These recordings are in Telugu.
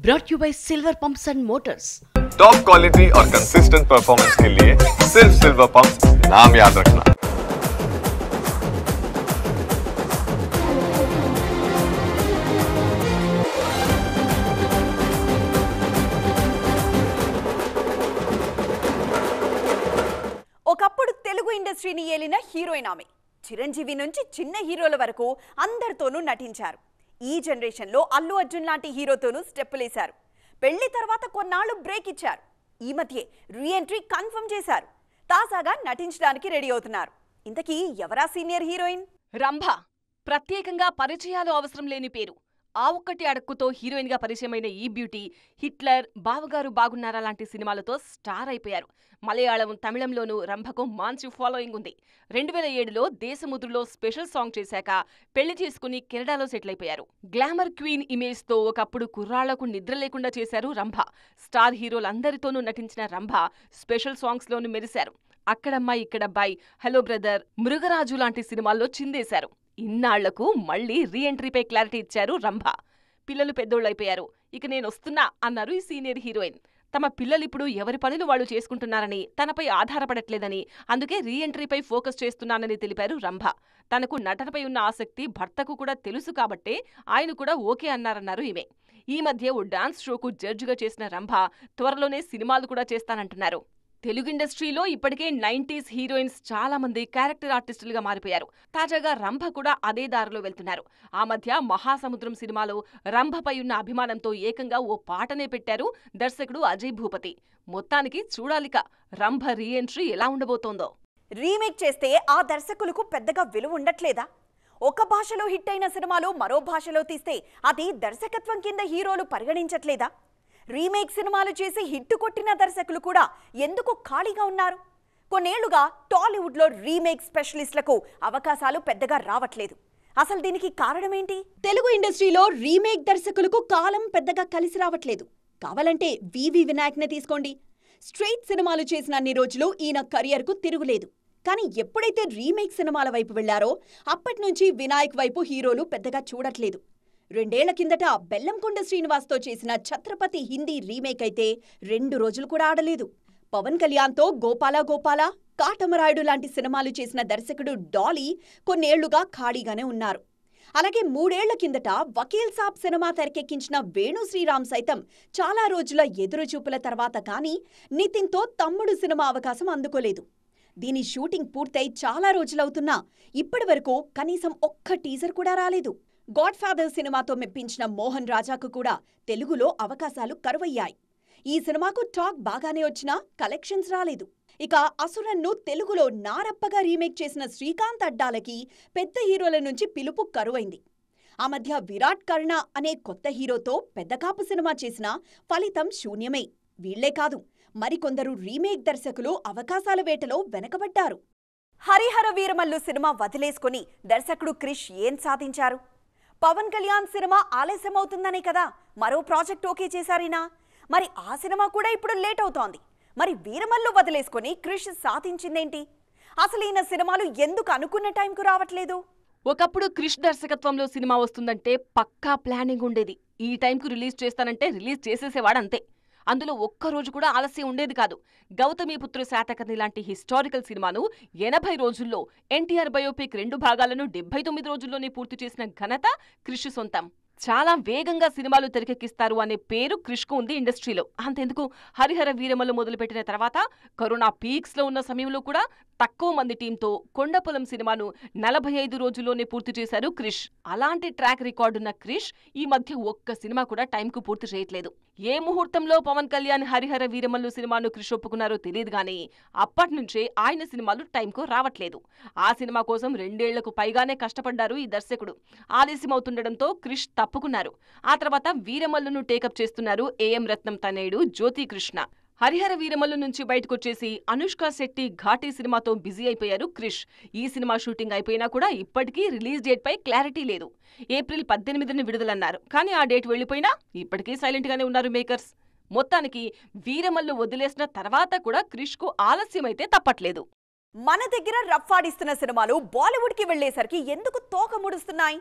brought to you by Silver Pumps and Motors. Top quality और कंसिस्टेंट परफॉर्मेंस के लिए सिर्फ सिल्वर पंप्स नाम याद रखना। ఒకప్పుడు తెలుగు ఇండస్ట్రీని ఏలిన హీరోయిన్ ఆమె. చిరంజీవి నుంచి చిన్న హీరోల వరకు అందరితోనూ నటించారు. ఈ జనరేషన్లో అల్లు అర్జున్ లాంటి హీరోతోనూ స్టెప్పులేశారు. పెళ్లి తర్వాత కొన్నాళ్ళు బ్రేక్ ఇచ్చారు. ఈ మధ్య రీ ఎంట్రీ కన్ఫర్మ్ చేశారు. తాజాగా నటించడానికి రెడీ అవుతున్నారు. ఇంతకీ ఎవరా సీనియర్ హీరోయిన్? రంభ. ప్రత్యేకంగా పరిచయాలు అవసరం లేని పేరు. ఆ ఒక్కటి అడక్కుతో హీరోయిన్ గా పరిచయమైన ఈ బ్యూటీ హిట్లర్, బావగారు బాగున్నారా లాంటి సినిమాలతో స్టార్ అయిపోయారు. మలయాళం, తమిళంలోనూ రంభకు మంచి ఫాలోయింగ్ ఉంది. 2007లో దేశముద్రులో స్పెషల్ సాంగ్ చేశాక పెళ్లి చేసుకుని కెనడాలో సెటిల్ అయిపోయారు. గ్లామర్ క్వీన్ ఇమేజ్ తో ఒకప్పుడు కుర్రాళ్లకు నిద్ర లేకుండా చేశారు రంభ. స్టార్ హీరోలందరితోనూ నటించిన రంభ స్పెషల్ సాంగ్స్ లోనూ మెరిశారు. అక్కడమ్మాయి ఇక్కడబ్బాయి, హలో బ్రదర్, మృగరాజు లాంటి సినిమాల్లో చిందేశారు. ఇన్నాళ్లకు మళ్లీ రీ ఎంట్రీపై క్లారిటీ ఇచ్చారు రంభ. పిల్లలు పెద్దోళ్లైపోయారు, ఇక నేనొస్తున్నా అన్నారు ఈ సీనియర్ హీరోయిన్. తమ పిల్లలిప్పుడు ఎవరి పనులు వాళ్లు చేసుకుంటున్నారని, తనపై ఆధారపడట్లేదని, అందుకే రీ ఎంట్రీపై ఫోకస్ చేస్తున్నానని తెలిపారు రంభ. తనకు నటనపై ఉన్న ఆసక్తి భర్తకు కూడా తెలుసు కాబట్టే ఆయన కూడా ఓకే అన్నారన్నారు ఈమె. ఈ మధ్య ఓ డాన్స్ షోకు జడ్జిగా చేసిన రంభ త్వరలోనే సినిమాలు కూడా చేస్తానంటున్నారు. తెలుగు ఇండస్ట్రీలో ఇప్పటికే 90s హీరోయిన్స్ చాలా మంది క్యారెక్టర్ ఆర్టిస్టులుగా మారిపోయారు. తాజాగా రంభ కూడా అదే దారిలో వెళ్తున్నారు. ఆ మధ్య మహాసముద్రం సినిమాలో రంభపై ఉన్న అభిమానంతో ఏకంగా ఓ పాటనే పెట్టారు దర్శకుడు అజయ్ భూపతి. మొత్తానికి చూడాలిక రంభ రీ ఎంట్రీ ఎలా ఉండబోతోందో. రీమేక్ చేస్తే ఆ దర్శకులకు పెద్దగా విలువ ఉండట్లేదా? ఒక భాషలో హిట్ అయిన సినిమాలు మరో భాషలో తీస్తే అది దర్శకత్వం కింద హీరోలు పరిగణించట్లేదా? రీమేక్ సినిమాలు చేసి హిట్ కొట్టిన దర్శకులు కూడా ఎందుకు ఖాళీగా ఉన్నారు? కొన్నేళ్లుగా టాలీవుడ్లో రీమేక్ స్పెషలిస్టులకు అవకాశాలు పెద్దగా రావట్లేదు. అసలు దీనికి కారణమేంటి? తెలుగు ఇండస్ట్రీలో రీమేక్ దర్శకులకు కాలం పెద్దగా కలిసి రావట్లేదు. కావాలంటే వివి వినాయక్నే తీసుకోండి. స్ట్రెయిట్ సినిమాలు చేసిన అన్ని రోజులు ఈయన కెరియర్కు తిరుగులేదు. కానీ ఎప్పుడైతే రీమేక్ సినిమాల వైపు వెళ్లారో అప్పటి నుంచి వినాయక్ వైపు హీరోలు పెద్దగా చూడట్లేదు. 2 ఏళ్ల కిందట బెల్లంకొండ శ్రీనివాస్తో చేసిన ఛత్రపతి హిందీ రీమేక్ అయితే 2 రోజులు కూడా ఆడలేదు. పవన్ కళ్యాణ్తో గోపాల గోపాల, కాటమరాయుడు లాంటి సినిమాలు చేసిన దర్శకుడు డాలీ కొన్నేళ్లుగా ఖాళీగానే ఉన్నారు. అలాగే 3 ఏళ్ల కిందట వకీల్ సాబ్ సినిమా తెరకెక్కించిన వేణు శ్రీరామ్ సైతం చాలా రోజుల ఎదురుచూపుల తర్వాత కానీ నితిన్తో తమ్ముడు సినిమా అవకాశం అందుకోలేదు. దీని షూటింగ్ పూర్తయి చాలా రోజులవుతున్నా ఇప్పటివరకు కనీసం ఒక్క టీజర్ కూడా రాలేదు. గాడ్ ఫాదర్ సినిమాతో మెప్పించిన మోహన్ రాజాకు కూడా తెలుగులో అవకాశాలు కరువయ్యాయి. ఈ సినిమాకు టాక్ బాగానే వచ్చినా కలెక్షన్స్ రాలేదు. ఇక అసురన్ను తెలుగులో నారప్పగా రీమేక్ చేసిన శ్రీకాంత్ అడ్డాలకి పెద్ద హీరోల నుంచి పిలుపు కరువైంది. ఆ మధ్య విరాట్ కర్ణ అనే కొత్త హీరోతో పెద్దకాపు సినిమా చేసినా ఫలితం శూన్యమే. వీళ్లే కాదు, మరికొందరు రీమేక్ దర్శకులు అవకాశాల వేటలో వెనకబడ్డారు. హరిహర వీరమల్లు సినిమా వదిలేసుకుని దర్శకుడు క్రిష్ ఏం సాధించారు? పవన్ కళ్యాణ్ సినిమా ఆలస్యమవుతుందనే కదా మరో ప్రాజెక్ట్ ఓకే చేశారినా? మరి ఆ సినిమా కూడా ఇప్పుడు లేట్ అవుతోంది. మరి వీరమల్లు వదిలేసుకుని క్రిష్ సాధించిందేంటి? అసలు ఈయన సినిమాలు ఎందుకు అనుకున్న టైంకు రావట్లేదు? ఒకప్పుడు క్రిష్ దర్శకత్వంలో సినిమా వస్తుందంటే పక్కా ప్లానింగ్ ఉండేది. ఈ టైంకు రిలీజ్ చేస్తానంటే రిలీజ్ చేసేసేవాడంతే. అందులో ఒక్కరోజు కూడా ఆలస్యం ఉండేది కాదు. గౌతమిపుత్ర శాతకర్ణి లాంటి హిస్టారికల్ సినిమాను 80 రోజుల్లో, ఎన్టీఆర్ బయోపిక్ 2 భాగాలను 79 రోజుల్లోనే పూర్తి చేసిన ఘనత క్రిష్ సొంతం. చాలా వేగంగా సినిమాలు తెరకెక్కిస్తారు అనే పేరు క్రిష్కు ఉంది ఇండస్ట్రీలో. అంతెందుకు, హరిహర వీరమల్లు మొదలుపెట్టిన తర్వాత కరోనా పీక్స్ లో ఉన్న సమయంలో కూడా తక్కువ మంది టీంతో కొండపొలం సినిమాను 45 రోజుల్లోనే పూర్తి చేశారు క్రిష్. అలాంటి ట్రాక్ రికార్డున్న క్రిష్ ఈ మధ్య ఒక్క సినిమా కూడా టైంకు పూర్తి చేయట్లేదు. ఏ ముహూర్తంలో పవన్ కళ్యాణ్ హరిహర వీరమల్లు సినిమాను క్రిష్ ఒప్పుకున్నారో తెలియదు గానీ అప్పటినుంచే ఆయన సినిమాలు టైంకు రావట్లేదు. ఆ సినిమా కోసం 2 ఏళ్లకు పైగానే కష్టపడ్డారు ఈ దర్శకుడు. ఆలస్యమవుతుండటంతో క్రిష్ తప్పుకున్నారు. ఆ తర్వాత వీరమల్లును టేకప్ చేస్తున్నారు ఏఎం రత్నం తనయుడు జ్యోతి కృష్ణ. హరిహర వీరమల్లు నుంచి బయటకొచ్చేసి అనుష్క శెట్టి ఘాటీ సినిమాతో బిజీ అయిపోయారు క్రిష్. ఈ సినిమా షూటింగ్ అయిపోయినా కూడా ఇప్పటికీ రిలీజ్ డేట్ పై క్లారిటీ లేదు. ఏప్రిల్ 18న విడుదలన్నారు, కానీ ఆ డేట్ వెళ్లిపోయినా ఇప్పటికీ సైలెంట్ గానే ఉన్నారు మేకర్స్. మొత్తానికి వీరమల్లు వదిలేసిన తర్వాత కూడా క్రిష్ కు ఆలస్యమైతే తప్పట్లేదు. మన దగ్గర రఫ్ఫాడిస్తున్న సినిమాలు బాలీవుడ్ కి వెళ్లేసరికి ఎందుకు తోక ముడుస్తున్నాయి?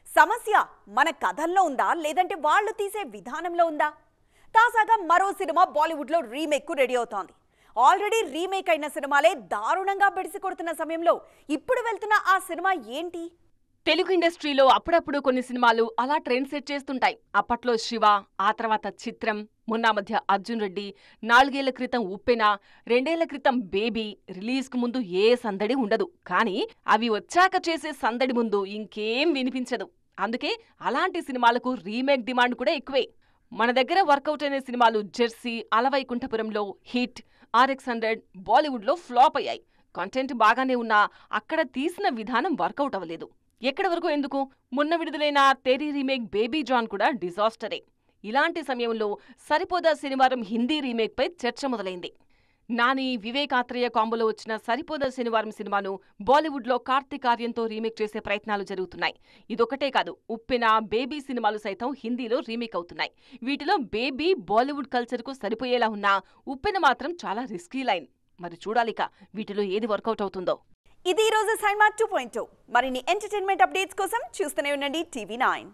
సమస్య మన కథల్లో ఉందా లేదంటే వాళ్ళు తీసే విధానంలో ఉందా? తాజాగా మరో సినిమా బాలీవుడ్లో రీమేక్ కు రెడీ అవుతోంది. ఆల్రెడీ రీమేక్ అయిన సినిమాలే దారుణంగా బెడిసి కొడుతున్న సమయంలో ఇప్పుడు వెళ్తున్న ఆ సినిమా ఏంటి? తెలుగు ఇండస్ట్రీలో అప్పుడప్పుడు కొన్ని సినిమాలు అలా ట్రెండ్ సెట్ చేస్తుంటాయి. అప్పట్లో శివ, ఆ తర్వాత చిత్రం, మొన్న మధ్య అర్జున్ రెడ్డి, 4 ఏళ్ల క్రితం ఉప్పెన, 2 ఏళ్ల క్రితం బేబీ. రిలీజ్ కు ముందు ఏ సందడి ఉండదు, కానీ అవి వచ్చాక చేసే సందడి ముందు ఇంకేం వినిపించదు. అందుకే అలాంటి సినిమాలకు రీమేక్ డిమాండ్ కూడా ఎక్కువే. మన దగ్గర వర్కౌట్ అయిన సినిమాలు జెర్సీ, అలవైకుంఠపురంలో హిట్, RX100 బాలీవుడ్లో ఫ్లాప్ అయ్యాయి. కంటెంట్ బాగానే ఉన్నా అక్కడ తీసిన విధానం వర్కౌట్ అవ్వలేదు. ఎక్కడి వరకు ఎందుకు, మొన్న విడుదలైన తెరీ రీమేక్ బేబీ జాన్ కూడా డిజాస్టరే. ఇలాంటి సమయంలో సరిపోదా శనివారం హిందీ రీమేక్ పై చర్చ మొదలైంది. నాని, వివేక్ ఆత్రేయ కాంబోలో వచ్చిన సరిపోదా శనివారం సినిమాను బాలీవుడ్లో కార్తీక్ ఆర్యన్తో రీమేక్ చేసే ప్రయత్నాలు జరుగుతున్నాయి. ఇదొకటే కాదు, ఉప్పెన, బేబీ సినిమాలు సైతం హిందీలో రీమేక్ అవుతున్నాయి. వీటిలో బేబీ బాలీవుడ్ కల్చర్కు సరిపోయేలా ఉన్నా ఉప్పెన మాత్రం చాలా రిస్కీ లైన్. మరి చూడాలిక వీటిలో ఏది వర్కౌట్ అవుతుందో. ఇది ఈ రోజు సైన్మా 2.0. మరిన్ని ఎంటర్టైన్మెంట్ అప్డేట్స్ కోసం చూస్తూనే ఉండండి TV9.